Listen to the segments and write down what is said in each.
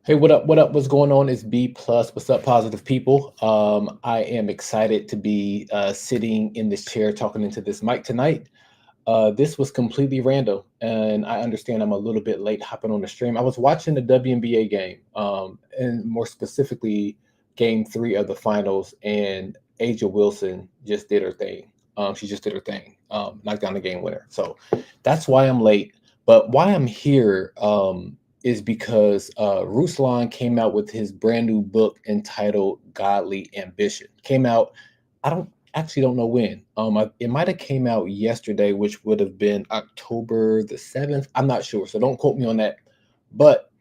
Hey, what up? What up? What's going on? It's B plus. What's up, positive people? I am excited to be sitting in this chair talking into this mic tonight. This was completely random, and I understand I'm a little bit late hopping on the stream. I was watching the WNBA game, and more specifically, Game Three of the finals, and Aja Wilson just did her thing. She just did her thing, knocked down the game winner. So that's why I'm late. But why I'm here is because Ruslan came out with his brand new book entitled "Godly Ambition." Came out. I don't know when. It might have came out yesterday, which would have been October the 7th. I'm not sure, so don't quote me on that. But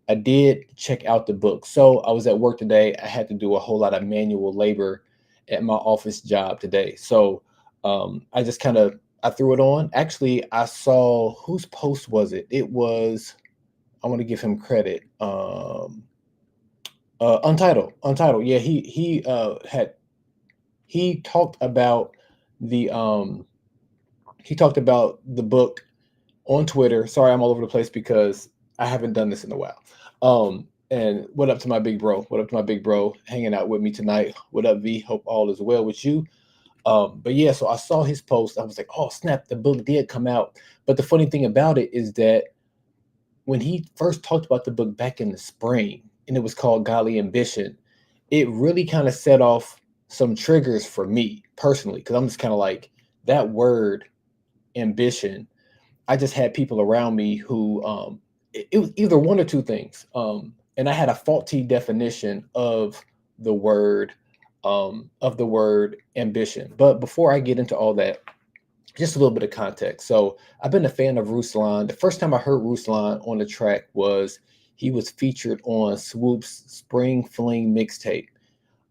I did check out the book. So I was at work today. I had to do a whole lot of manual labor at my office job today. So I just kind of I threw it on. Actually, I saw whose post was it? It was, I want to give him credit. Untitled. Yeah, he talked about the he talked about the book on Twitter. Sorry, I'm all over the place because I haven't done this in a while. And what up to my big bro? What up to my big bro hanging out with me tonight? What up, V? Hope all is well with you. But yeah, so I saw his post. I was like, oh snap, the book did come out. But the funny thing about it is that when he first talked about the book back in the spring, and it was called Godly Ambition, it really kind of set off some triggers for me personally, because I'm just kind of like, that word ambition. I just had people around me who it was either one or two things. And I had a faulty definition of the word ambition. But before I get into all that, just a little bit of context. So I've been a fan of Ruslan. The first time I heard Ruslan on the track was he was featured on Swoop's Spring Fling mixtape.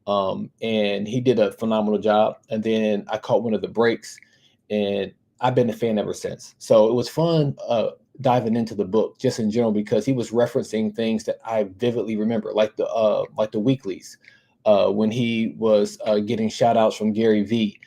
And he did a phenomenal job. And then I caught one of the breaks, and I've been a fan ever since. So it was fun diving into the book just in general because he was referencing things that I vividly remember, like the weeklies, when he was getting shout outs from Gary V.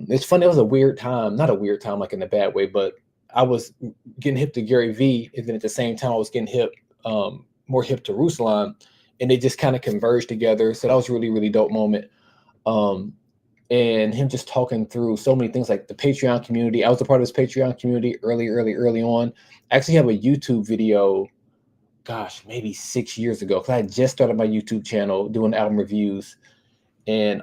It's funny. It was a weird time, not a weird time like in a bad way, but I was getting hip to Gary V, and then at the same time I was getting more hip to Ruslan, and they just kind of converged together. So that was really really dope moment. Um, and him just talking through so many things like the Patreon community. I was a part of this Patreon community early on. I actually have a YouTube video, gosh, maybe 6 years ago, because I had just started my YouTube channel doing album reviews, and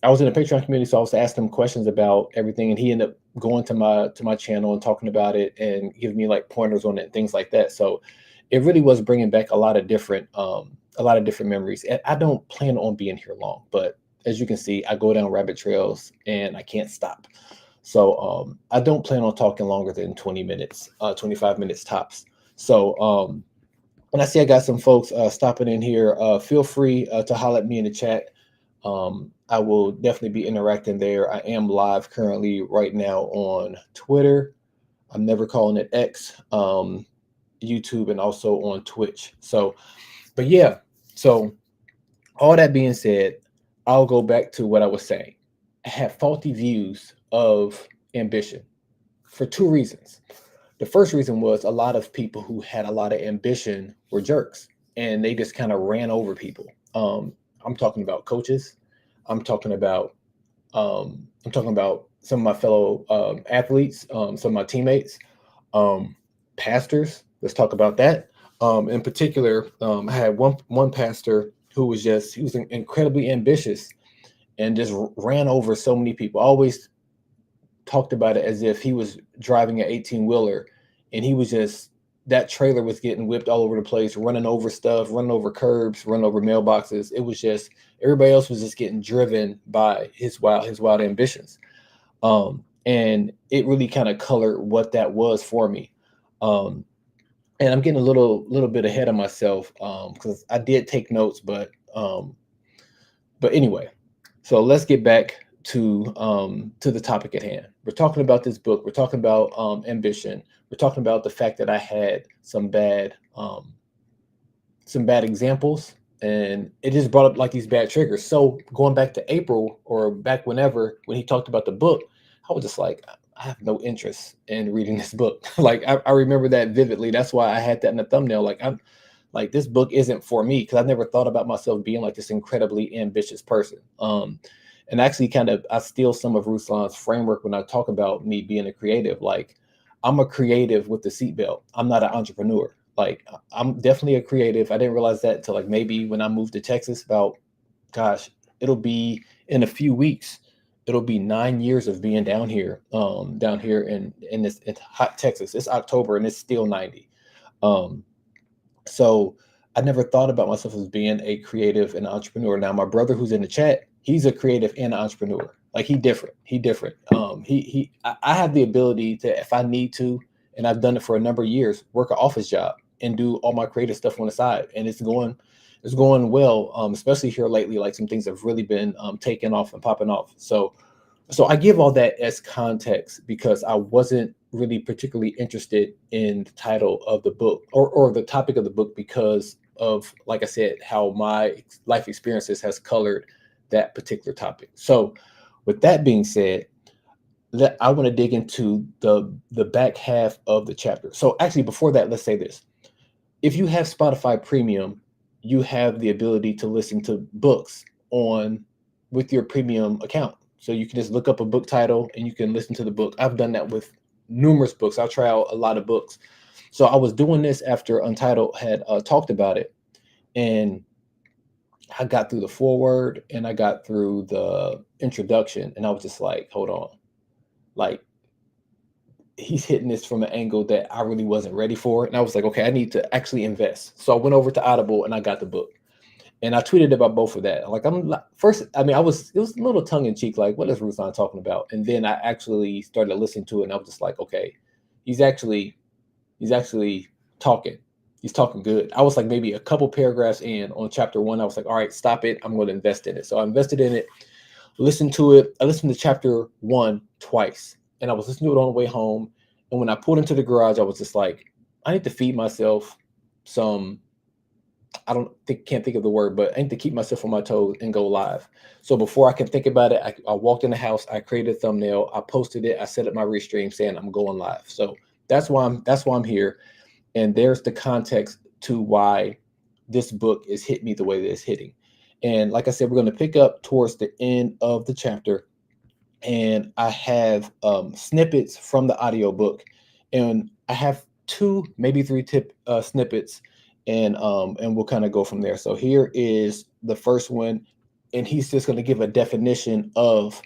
I was in a Patreon community, so I was asking him questions about everything, and he ended up going to my channel and talking about it and giving me like pointers on it and things like that. So it really was bringing back a lot of different memories. And I don't plan on being here long, but as you can see, I go down rabbit trails and I can't stop. So I don't plan on talking longer than 20 minutes, 25 minutes tops. So and I see I got some folks stopping in here. Feel free to holler at me in the chat. I will definitely be interacting there. I am live currently right now on Twitter. I'm never calling it X, YouTube, and also on Twitch. So, but yeah, so all that being said, I'll go back to what I was saying. I have faulty views of ambition for two reasons. The first reason was a lot of people who had a lot of ambition were jerks, and they just kind of ran over people. I'm talking about coaches. I'm talking about some of my fellow athletes, some of my teammates, um, pastors. Let's talk about that. In particular, I had one pastor who he was incredibly ambitious and just ran over so many people. I always talked about it as if he was driving an 18 wheeler, and he was just, that trailer was getting whipped all over the place, running over stuff, running over curbs, running over mailboxes. It was just, everybody else was just getting driven by his wild ambitions. And it really kind of colored what that was for me. Um, and I'm getting a little bit ahead of myself because I did take notes, but anyway, so let's get back to the topic at hand. We're talking about this book. We're talking about ambition. We're talking about the fact that I had some bad examples, and it just brought up like these bad triggers. So going back to April or back whenever when he talked about the book, I was just like, I have no interest in reading this book. Like I remember that vividly. That's why I had that in the thumbnail. Like like this book isn't for me, because I've never thought about myself being like this incredibly ambitious person. And actually kind of I steal some of Ruslan's framework when I talk about me being a creative. Like I'm a creative with the seatbelt. I'm not an entrepreneur. Like I'm definitely a creative. I didn't realize that until like maybe when I moved to Texas about, gosh, it'll be in a few weeks. It'll be 9 years of being down here in this in hot Texas. It's October and it's still 90. Um, so I never thought about myself as being a creative and entrepreneur. Now my brother who's in the chat, he's a creative and an entrepreneur. Like he different. He different. I have the ability to, if I need to, and I've done it for a number of years, work an office job and do all my creative stuff on the side, and it's going well. Especially here lately, like some things have really been taking off and popping off. So I give all that as context because I wasn't really particularly interested in the title of the book or the topic of the book because of, like I said, how my life experiences has colored that particular topic. So with that being said, that I want to dig into the back half of the chapter. So actually before that, let's say this. If you have Spotify Premium, you have the ability to listen to books on with your premium account. So you can just look up a book title and you can listen to the book. I've done that with numerous books. I'll try out a lot of books. So I was doing this after Untitled had talked about it, and I got through the foreword and I got through the introduction, and I was just like, hold on, like he's hitting this from an angle that I really wasn't ready for. And I was like, okay, I need to actually invest. So I went over to Audible and I got the book. And I tweeted about both of that. Like first, I mean, it was a little tongue in cheek, like, what is Ruslan talking about? And then I actually started listening to it and I was just like, okay, he's actually talking. He's talking good. I was like maybe a couple paragraphs in on chapter 1. I was like, all right, stop it. I'm going to invest in it. So I invested in it, listened to it. I listened to chapter 1 twice, and I was listening to it on the way home. And when I pulled into the garage, I was just like, I need to feed myself some, can't think of the word, but I need to keep myself on my toes and go live. So before I can think about it, I walked in the house, I created a thumbnail, I posted it, I set up my restream saying I'm going live. So that's why I'm here. And there's the context to why this book is hitting me the way that it's hitting. And like I said, we're going to pick up towards the end of the chapter. And I have snippets from the audiobook. And I have 2, maybe 3 snippets. And we'll kind of go from there. So here is the first one. And he's just going to give a definition of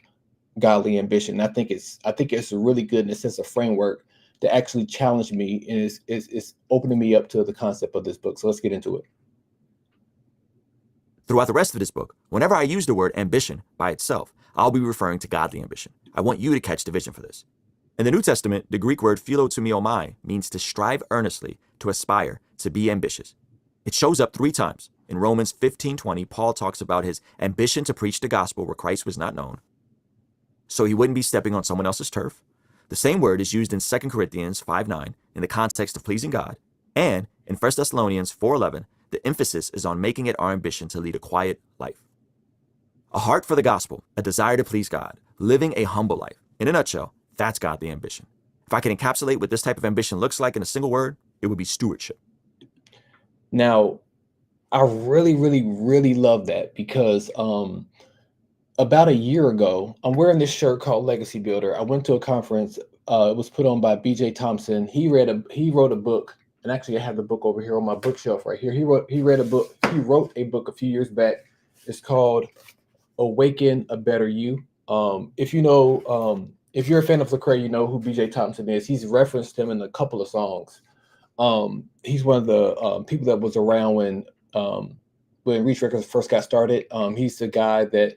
godly ambition. I think it's really good in a sense of framework to actually challenge me and is opening me up to the concept of this book. So let's get into it. Throughout the rest of this book, whenever I use the word ambition by itself, I'll be referring to godly ambition. I want you to catch the vision for this. In the New Testament, the Greek word philotumiomai means to strive earnestly, to aspire, to be ambitious. It shows up 3 times. In Romans 15:20, Paul talks about his ambition to preach the gospel where Christ was not known, so he wouldn't be stepping on someone else's turf. The same word is used in 2 Corinthians 5:9 in the context of pleasing God, and in 1 Thessalonians 4:11, the emphasis is on making it our ambition to lead a quiet life. A heart for the gospel, a desire to please God, living a humble life. In a nutshell, that's godly ambition. If I can encapsulate what this type of ambition looks like in a single word, it would be stewardship. Now, I really, really, really love that because about a year ago, I'm wearing this shirt called Legacy Builder. I went to a conference. It was put on by B.J. Thompson. He wrote a book, and actually I have the book over here on my bookshelf right here. He wrote a book a few years back. It's called Awaken a Better You. If you're a fan of Lecrae, you know who B.J. Thompson is. He's referenced him in a couple of songs. He's one of the people that was around when Reach Records first got started. He's the guy that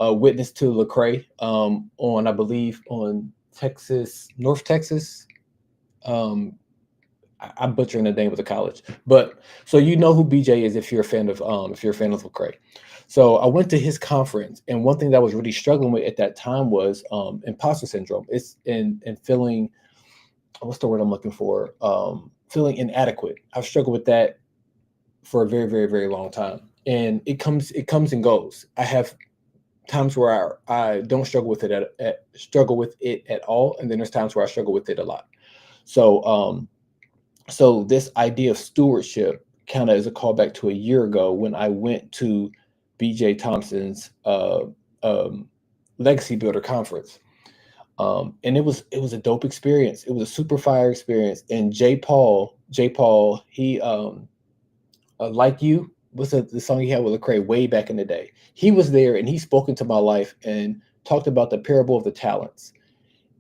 witnessed to Lecrae on, I believe, on North Texas. I'm butchering the name of the college, but so you know who BJ is if you're a fan of Lecrae. So I went to his conference, and one thing that I was really struggling with at that time was imposter syndrome. It's in feeling, what's the word I'm looking for? Feeling inadequate. I've struggled with that for a very, very, very long time, and it comes and goes. I have times where I don't struggle with it at all, and then there's times where I struggle with it a lot. So so this idea of stewardship kind of as a callback to a year ago when I went to BJ Thompson's Legacy Builder Conference. And it was a dope experience. It was a super fire experience. And J. Paul, he Like You was the song he had with Lecrae way back in the day. He was there and he spoke into my life and talked about the parable of the talents.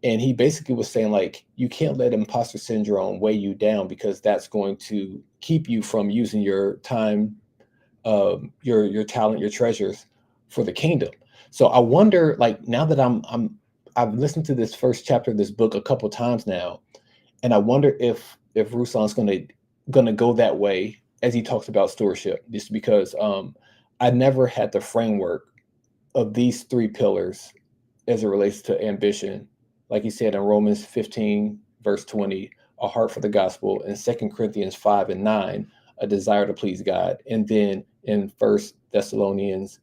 And he basically was saying, like, you can't let imposter syndrome weigh you down, because that's going to keep you from using your time, your talent, your treasures for the kingdom. So I wonder, like, now that I've listened to this first chapter of this book a couple times now, and I wonder if Ruslan's gonna go that way as he talks about stewardship, just because I never had the framework of these three pillars as it relates to ambition. Like he said in Romans 15, verse 20, a heart for the gospel, and 2 Corinthians 5 and 9, a desire to please God. And then in 1 Thessalonians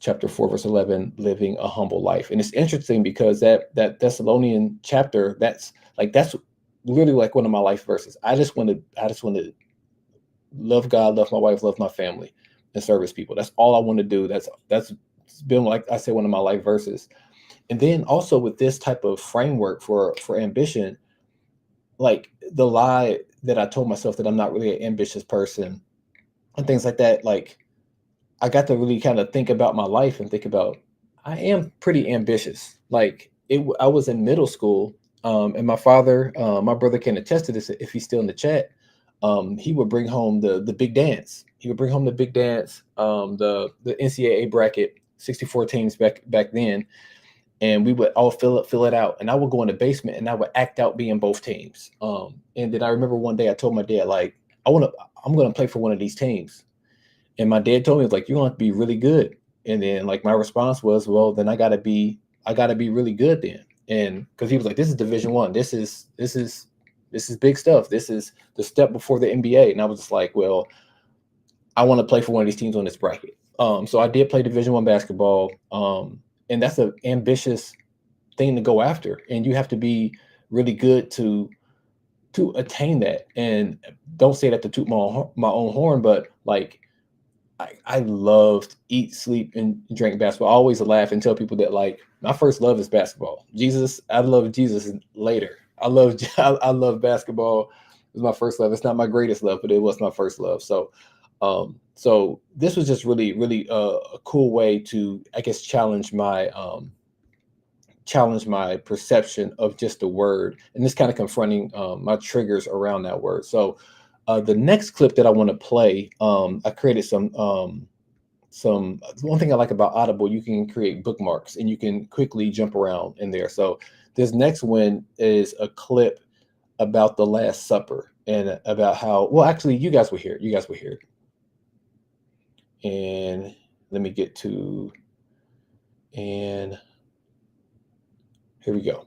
chapter 4, verse 11, living a humble life. And it's interesting because that Thessalonian chapter, that's really like one of my life verses. I just want to love God, love my wife, love my family, and service people. That's all I want to do. That's been, like I said, one of my life verses. And then also with this type of framework for ambition, like the lie that I told myself that I'm not really an ambitious person and things like that, like I got to really kind of think about my life and think about, I am pretty ambitious. Like I was in middle school, and my father, my brother can attest to this if he's still in the chat. He would bring home the big dance. He would bring home the big dance, the NCAA bracket, 64 teams back then, and we would all fill it out. And I would go in the basement and I would act out being both teams. And then I remember one day I told my dad, like, I'm gonna play for one of these teams. And my dad told me, like, you're gonna have to be really good. And then like my response was, well, then I gotta be really good then. And because he was like, this is Division I. This is big stuff. This is the step before the NBA. And I was just like, well, I want to play for one of these teams on this bracket. So I did play Division I basketball. And that's an ambitious thing to go after. And you have to be really good to attain that. And don't say that to toot my own horn, but like I loved eat, sleep, and drink basketball. I always laugh and tell people that, like, my first love is basketball. I love Jesus later. I love basketball. It was my first love. It's not my greatest love, but it was my first love. So so this was just really, really a cool way to, I guess, challenge my perception of just the word, and this kind of confronting my triggers around that word. So the next clip that I want to play, I created some one thing I like about Audible, you can create bookmarks and you can quickly jump around in there. So this next one is a clip about the Last Supper and about how, well, actually, you guys were here. And let me get to, and here we go.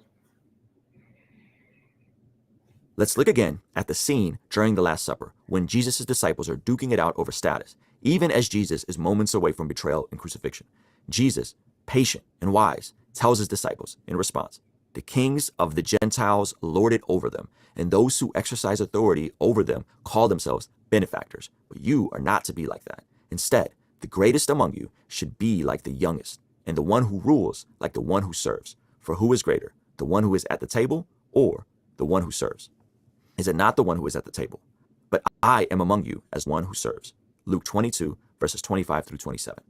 Let's look again at the scene during the Last Supper when Jesus' disciples are duking it out over status, even as Jesus is moments away from betrayal and crucifixion. Jesus, patient and wise, tells his disciples in response, the kings of the Gentiles lord it over them, and those who exercise authority over them call themselves benefactors. But you are not to be like that. Instead, the greatest among you should be like the youngest, and the one who rules like the one who serves. For who is greater, the one who is at the table or the one who serves? Is it not the one who is at the table? But I am among you as one who serves. Luke 22, verses 25 through 27.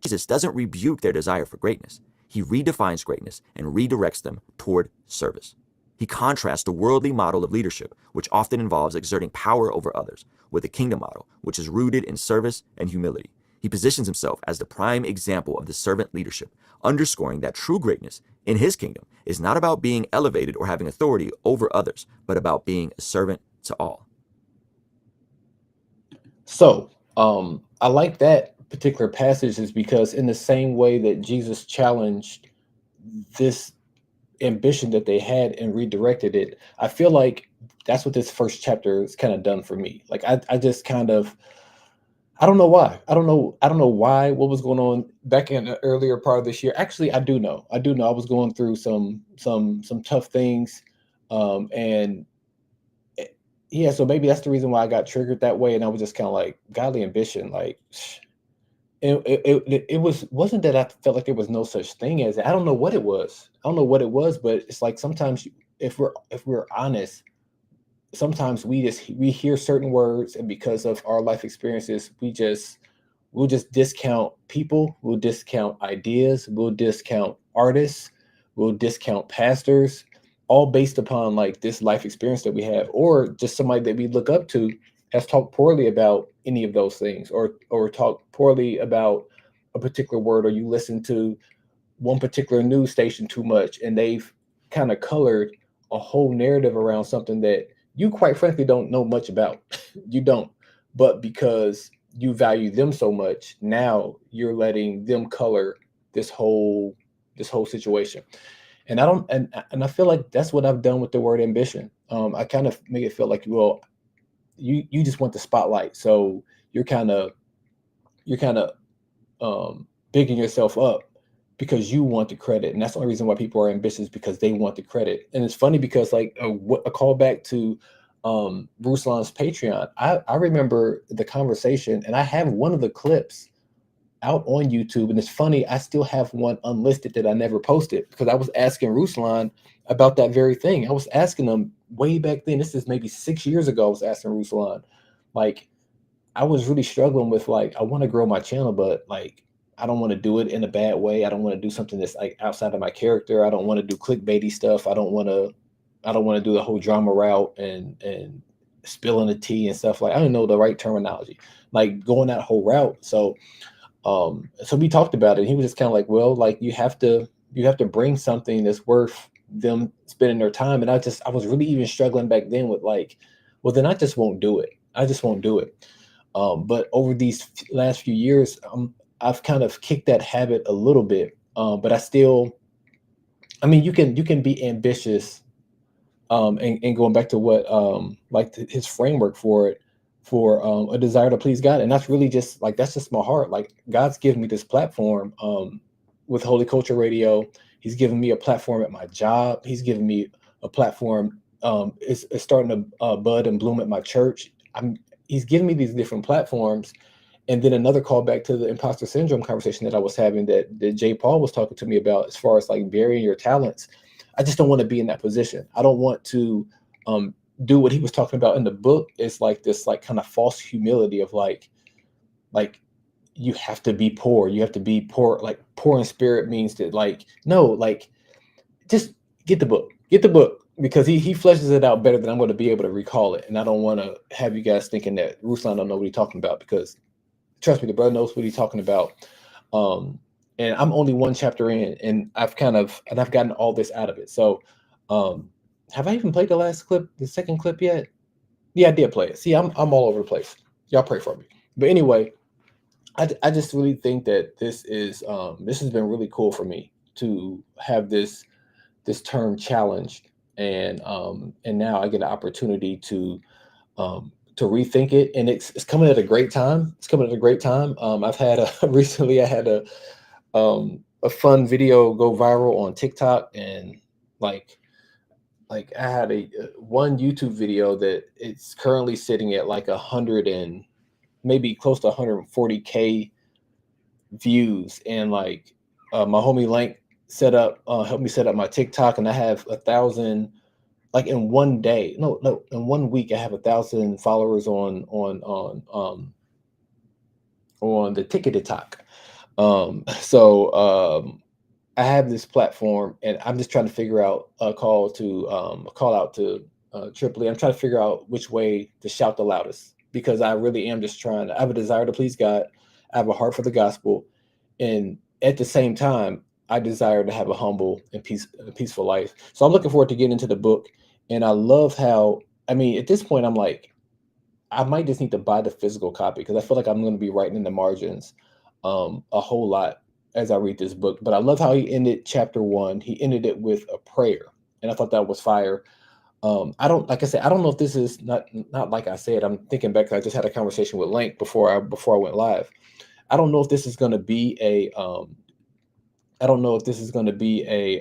Jesus doesn't rebuke their desire for greatness. He redefines greatness and redirects them toward service. He contrasts the worldly model of leadership, which often involves exerting power over others, with the kingdom model, which is rooted in service and humility. He positions himself as the prime example of the servant leadership, underscoring that true greatness in his kingdom is not about being elevated or having authority over others, but about being a servant to all. So I like that particular passage is because in the same way that Jesus challenged this ambition that they had and redirected it, I feel like that's what this first chapter has kind of done for me. Like I just kind of, I don't know why. I don't know why, what was going on back in the earlier part of this year. Actually, I do know. I was going through some tough things. And yeah, so maybe that's the reason why I got triggered that way, and I was just kind of like godly ambition, like wasn't that I felt like there was no such thing as it. I don't know what it was. I don't know what it was, but it's like sometimes if we're honest, sometimes we hear certain words, and because of our life experiences, we'll just discount people, we'll discount ideas, we'll discount artists, we'll discount pastors, all based upon like this life experience that we have, or just somebody that we look up to has talked poorly about any of those things, or talked poorly about a particular word, or you listen to one particular news station too much, and they've kind of colored a whole narrative around something that you quite frankly don't know much about. You don't. But because you value them so much, now you're letting them color this whole this whole situation. And I don't and I feel like that's what I've done with the word ambition. I kind of make it feel like, well, you just want the spotlight. So you're kind of you're kind of bigging yourself up because you want the credit, and that's the only reason why people are ambitious, because they want the credit. And it's funny because like a callback to Ruslan's Patreon. I remember the conversation, and I have one of the clips out on YouTube, and it's funny, I still have one unlisted that I never posted because I was asking Ruslan about that very thing. I was asking him way back then. This is maybe 6 years ago. I was asking Ruslan, like, I was really struggling with like I want to grow my channel, but like I don't want to do it in a bad way. I don't want to do something that's like outside of my character. I don't want to do clickbaity stuff. I don't want to do the whole drama route and spilling the tea and stuff. Like I don't know the right terminology. Like going that whole route. So we talked about it. He was just kind of like, well, like you have to bring something that's worth them spending their time. And I was really even struggling back then with like, well, then I just won't do it. I just won't do it. But over these last few years, I've kind of kicked that habit a little bit. But I mean, you can be ambitious, and going back to what like his framework for it, for a desire to please God, and that's really just like that's just my heart. Like God's given me this platform with Holy Culture Radio. He's given me a platform at my job. He's given me a platform. It's starting to bud and bloom at my church. He's given me these different platforms. And then another callback to the imposter syndrome conversation that I was having, that Jay Paul was talking to me about, as far as like burying your talents. I just don't want to be in that position. I don't want to um, do what he was talking about in the book. Is like this like kind of false humility of like you have to be poor. You have to be poor. Like poor in spirit means that like no, like just get the book. Get the book, because he fleshes it out better than I'm going to be able to recall it. And I don't want to have you guys thinking that Ruslan don't know what he's talking about, because trust me, the brother knows what he's talking about. Um, and I'm only one chapter in, and I've gotten all this out of it. So, um, have I even played the second clip yet? Yeah, I did play it. See, I'm all over the place. Y'all pray for me. But anyway, I just really think that this has been really cool for me to have this term challenged, and now I get an opportunity to rethink it, and it's coming at a great time. It's coming at a great time. I've had a recently I had a fun video go viral on TikTok, and like I had a one YouTube video that it's currently sitting at like 100 and maybe close to 140K views, and like my homie Lank helped me set up my TikTok, and I have 1,000, like in one day, no, in 1 week, I have 1,000 followers on the TikTok talk. So I have this platform, and I'm just trying to figure out a call out to Tripoli. I'm trying to figure out which way to shout the loudest, because I really am just trying. I have a desire to please God. I have a heart for the gospel, and at the same time, I desire to have a humble and peaceful life. So I'm looking forward to getting into the book, and I love how. I mean, at this point, I'm like, I might just need to buy the physical copy, because I feel like I'm going to be writing in the margins a whole lot as I read this book. But I love how he ended chapter one. He ended it with a prayer, and I thought that was fire. I don't, like I said, I don't know if this is not like I said. I'm thinking back. I just had a conversation with Lank before I went live. I don't know if this is going to be a. I don't know if this is going to be a.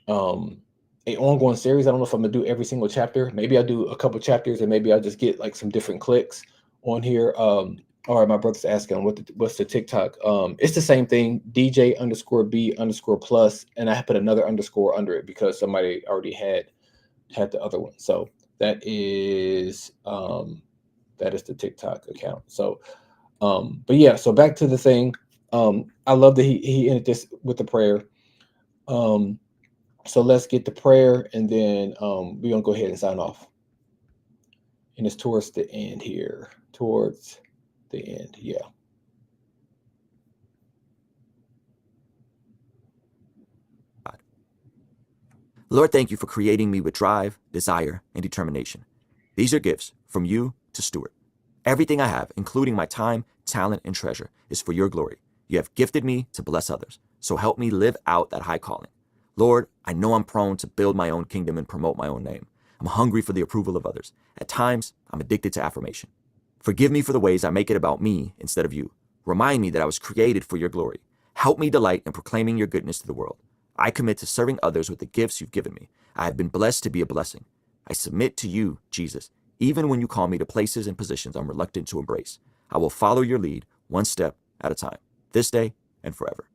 Um, a ongoing series. I don't know if I'm gonna do every single chapter. Maybe I'll do a couple chapters, and maybe I'll just get like some different clicks on here. All right, my brother's asking what's the TikTok. It's the same thing, DJ_B_plus, and I put another underscore under it because somebody already had the other one. So that is the TikTok account. So but yeah, so back to the thing. I love that he ended this with the prayer. So let's get the prayer, and then we're gonna go ahead and sign off. And it's towards the end here. Towards the end, yeah. Lord, thank you for creating me with drive, desire, and determination. These are gifts from you to steward. Everything I have, including my time, talent, and treasure, is for your glory. You have gifted me to bless others, so help me live out that high calling. Lord, I know I'm prone to build my own kingdom and promote my own name. I'm hungry for the approval of others. At times, I'm addicted to affirmation. Forgive me for the ways I make it about me instead of you. Remind me that I was created for your glory. Help me delight in proclaiming your goodness to the world. I commit to serving others with the gifts you've given me. I have been blessed to be a blessing. I submit to you, Jesus, even when you call me to places and positions I'm reluctant to embrace. I will follow your lead one step at a time, this day and forever.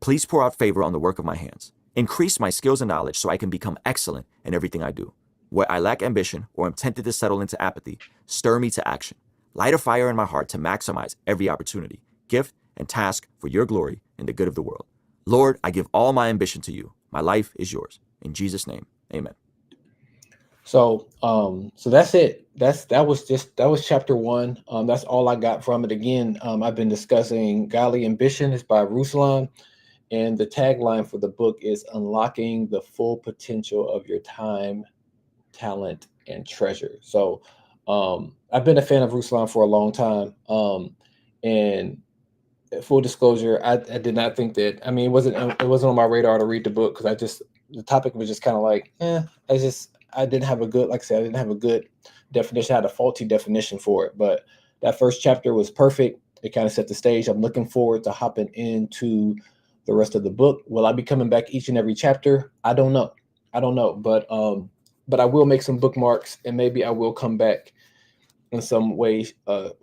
Please pour out favor on the work of my hands. Increase my skills and knowledge so I can become excellent in everything I do. Where I lack ambition or am tempted to settle into apathy, stir me to action. Light a fire in my heart to maximize every opportunity, gift, and task for your glory and the good of the world. Lord, I give all my ambition to you. My life is yours. In Jesus' name, amen. So so that's it. That was chapter 1. That's all I got from it. Again, I've been discussing Godly Ambition. It's by Ruslan, and the tagline for the book is Unlocking the Full Potential of Your Time, Talent, and Treasure. So I've been a fan of Ruslan for a long time. And full disclosure, I did not think that. I mean, it wasn't on my radar to read the book because the topic was just kind of like, I didn't have a good, like I said, I didn't have a good definition. I had a faulty definition for it, but that first chapter was perfect. It kind of set the stage. I'm looking forward to hopping into the rest of the book. Will I be coming back each and every chapter? I don't know. But I will make some bookmarks, and maybe I will come back in some way,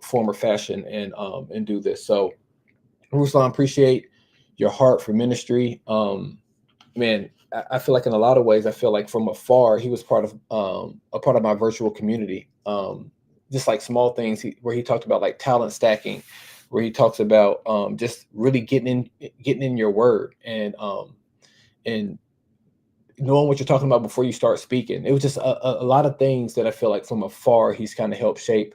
form, or fashion, and do this. So, Ruslan, appreciate your heart for ministry. Man, I feel like in a lot of ways, I feel like from afar, he was part of a part of my virtual community. Just like small things where he talked about like talent stacking, where he talks about just really getting in your word and knowing what you're talking about before you start speaking. It was just a lot of things that I feel like from afar he's kind of helped shape.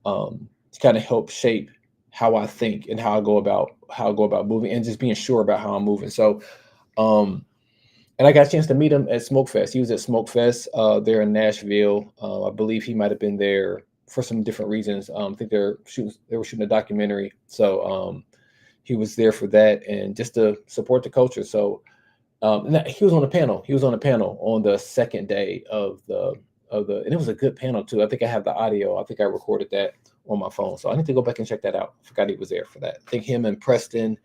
He's kind of helped shape how I think and how I go about moving and just being sure about how I'm moving. So, and I got a chance to meet him at Smokefest. He was at Smokefest there in Nashville. I believe he might have been there for some different reasons. I think they were shooting a documentary. So he was there for that and just to support the culture. So he was on a panel. He was on a panel on the second day of the and it was a good panel too. I think I have the audio. I think I recorded that on my phone. So I need to go back and check that out. I forgot he was there for that. I think him and Preston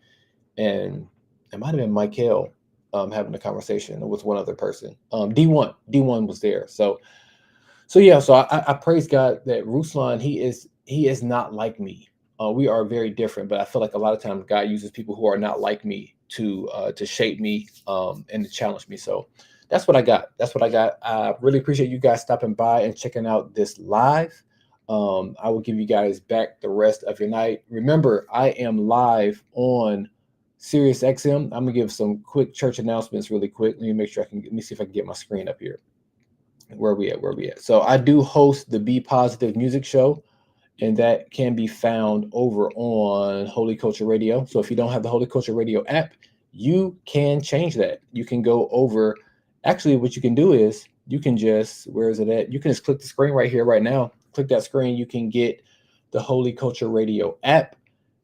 and it might have been Michael having a conversation with one other person. D1 was there. So yeah, so I praise God that Ruslan, he is not like me. We are very different, but I feel like a lot of times God uses people who are not like me to shape me and to challenge me. So that's what I got. I really appreciate you guys stopping by and checking out this live. I will give you guys back the rest of your night. Remember, I am live on Sirius XM. I'm gonna give some quick church announcements really quick. Let me see if I can get my screen up here. Where are we at? So I do host the Be Positive Music Show, and that can be found over on Holy Culture Radio. So if you don't have the Holy Culture Radio app, you can change that. You can go over. Actually, what you can do is you can just, where is it at? You can just click the screen right here, right now. Click that screen. You can get the Holy Culture Radio app.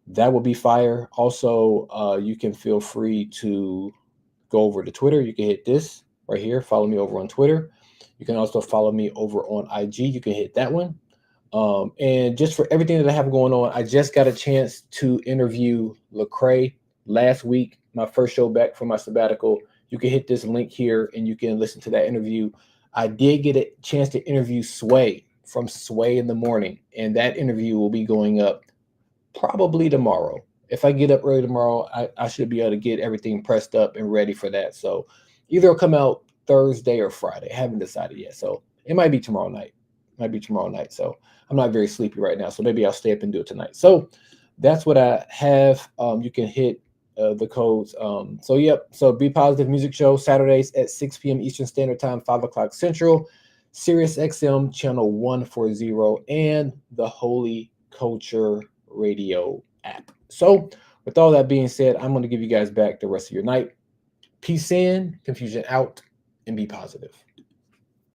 That will be fire. Also, you can feel free to go over to Twitter. You can hit this right here. Follow me over on Twitter. You can also follow me over on IG. You can hit that one. And just for everything that I have going on, I just got a chance to interview Lecrae last week, my first show back from my sabbatical. you can hit this link here and you can listen to that interview. I did get a chance to interview Sway from Sway in the Morning, and that interview will be going up probably tomorrow. If I get up early tomorrow, I should be able to get everything pressed up and ready for that. So either it'll come out Thursday or Friday. I haven't decided yet. So it might be tomorrow night. So I'm not very sleepy right now. So maybe I'll stay up and do it tonight. So that's what I have. You can hit the codes. So yep. So Be Positive Music Show Saturdays at 6 p.m. Eastern Standard Time, 5 o'clock Central, Sirius XM channel 140, and the Holy Culture Radio app. So with all that being said, I'm going to give you guys back the rest of your night. Peace in, confusion out, and be positive.